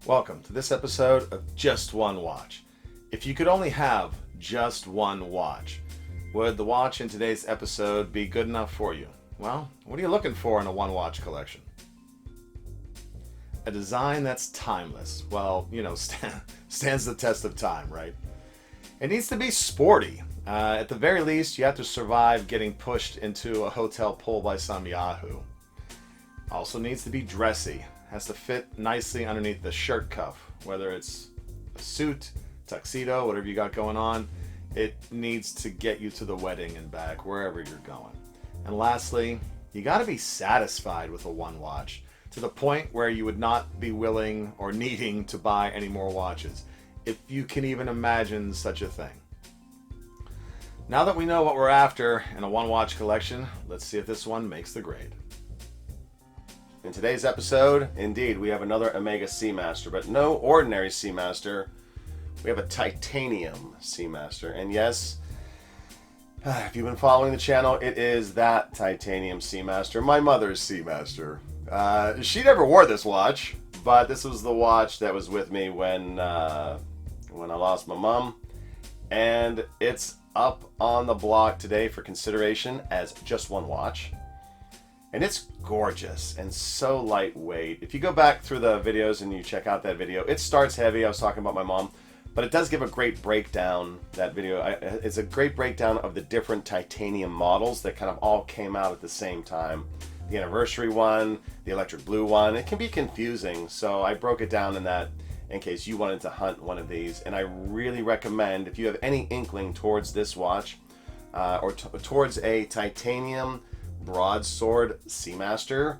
Welcome to this episode of Just One Watch. If you could only have just one watch, would the watch in today's episode be good enough for you? Well, what are you looking for in a one watch collection? A design that's timeless. Well, stands the test of time, right? It needs to be sporty. At the very least, you have to survive getting pushed into a hotel pool by some yahoo. Also needs to be dressy. Has to fit nicely underneath the shirt cuff, whether it's a suit, tuxedo, whatever you got going on. It needs to get you to the wedding and back, wherever you're going. And lastly, you got to be satisfied with a one watch to the point where you would not be willing or needing to buy any more watches, if you can even imagine such a thing. Now that we know what we're after in a one watch collection, let's see if this one makes the grade. In today's episode, indeed, we have another Omega Seamaster, but no ordinary Seamaster. We have a Titanium Seamaster. And yes, if you've been following the channel, it is that Titanium Seamaster, my mother's Seamaster. She never wore this watch, but this was the watch that was with me when I lost my mom. And it's up on the block today for consideration as just one watch. And it's gorgeous and so lightweight. If you go back through the videos and you check out that video, it starts heavy. I was talking about my mom, but it does give a great breakdown. That video, it's a great breakdown of the different titanium models that kind of all came out at the same time. The anniversary one, the electric blue one. It can be confusing, so I broke it down in that in case you wanted to hunt one of these. And I really recommend, if you have any inkling towards this watch or towards a titanium broadsword Seamaster,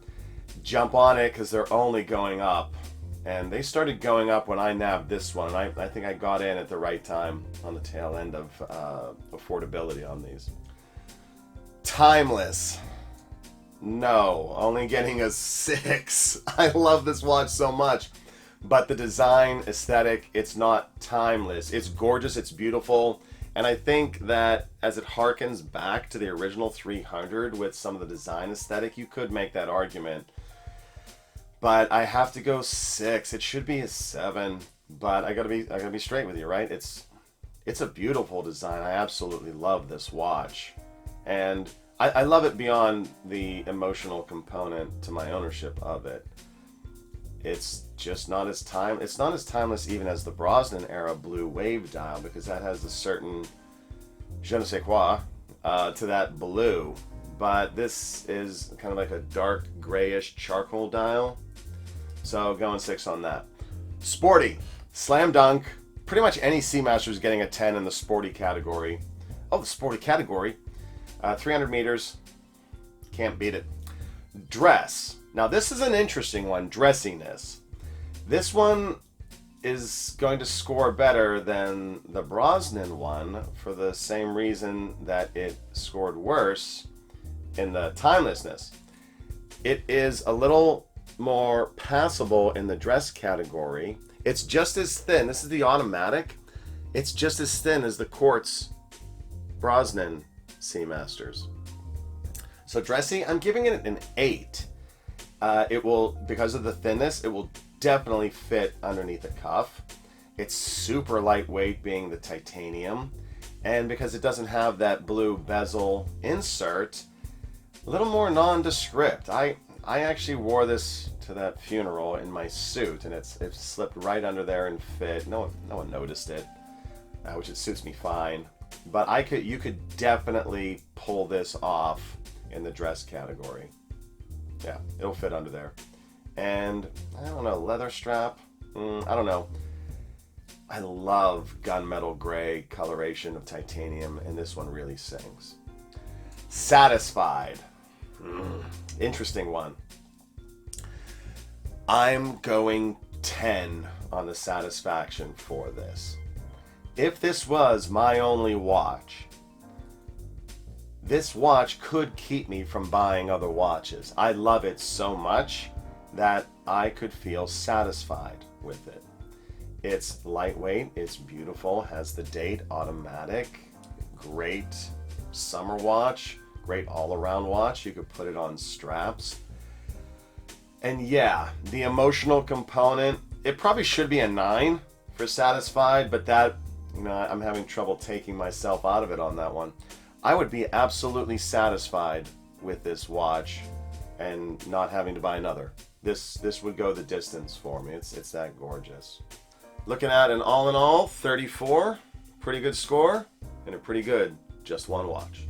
jump on it because they're only going up, and they started going up when I nabbed this one. I think I got in at the right time on the tail end of affordability on these. Timeless, no, only getting a 6. I love this watch so much, but the design aesthetic, it's not timeless. It's gorgeous, it's beautiful. And I think that as it harkens back to the original 300 with some of the design aesthetic, you could make that argument. But I have to go 6. It should be a 7. But I gotta be straight with you, right? It's a beautiful design. I absolutely love this watch, and I love it beyond the emotional component to my ownership of it. It's just not as timeless even as the Brosnan era blue wave dial, because that has a certain je ne sais quoi to that blue. But this is kind of like a dark grayish charcoal dial. So going 6 on that. Sporty, slam dunk. Pretty much any Seamaster is getting a 10 in the sporty category. Oh, the sporty category. 300 meters. Can't beat it. Dress. Now this is an interesting one, dressiness. This one is going to score better than the Brosnan one for the same reason that it scored worse in the timelessness. It is a little more passable in the dress category. It's just as thin. This is the automatic. It's just as thin as the quartz Brosnan Seamasters. So dressy, I'm giving it an 8. It will, because of the thinness, it will definitely fit underneath a cuff. It's super lightweight, being the titanium, and because it doesn't have that blue bezel insert, a little more nondescript. I actually wore this to that funeral in my suit, and it slipped right under there and fit. No one noticed it, which it suits me fine. But you could definitely pull this off in the dress category. Yeah, it'll fit under there. And, I don't know, leather strap? I don't know. I love gunmetal gray coloration of titanium, and this one really sings. Satisfied. Interesting one. I'm going 10 on the satisfaction for this. If this was my only watch, this watch could keep me from buying other watches. I love it so much that I could feel satisfied with it. It's lightweight, it's beautiful, has the date, automatic, great summer watch, great all-around watch. You could put it on straps. And yeah, the emotional component It probably should be a 9 for satisfied, but that, you know, I'm having trouble taking myself out of it on that one. I would be absolutely satisfied with this watch and not having to buy another. This would go the distance for me. It's that gorgeous. Looking at an all in all 34, pretty good score, and a pretty good just one watch.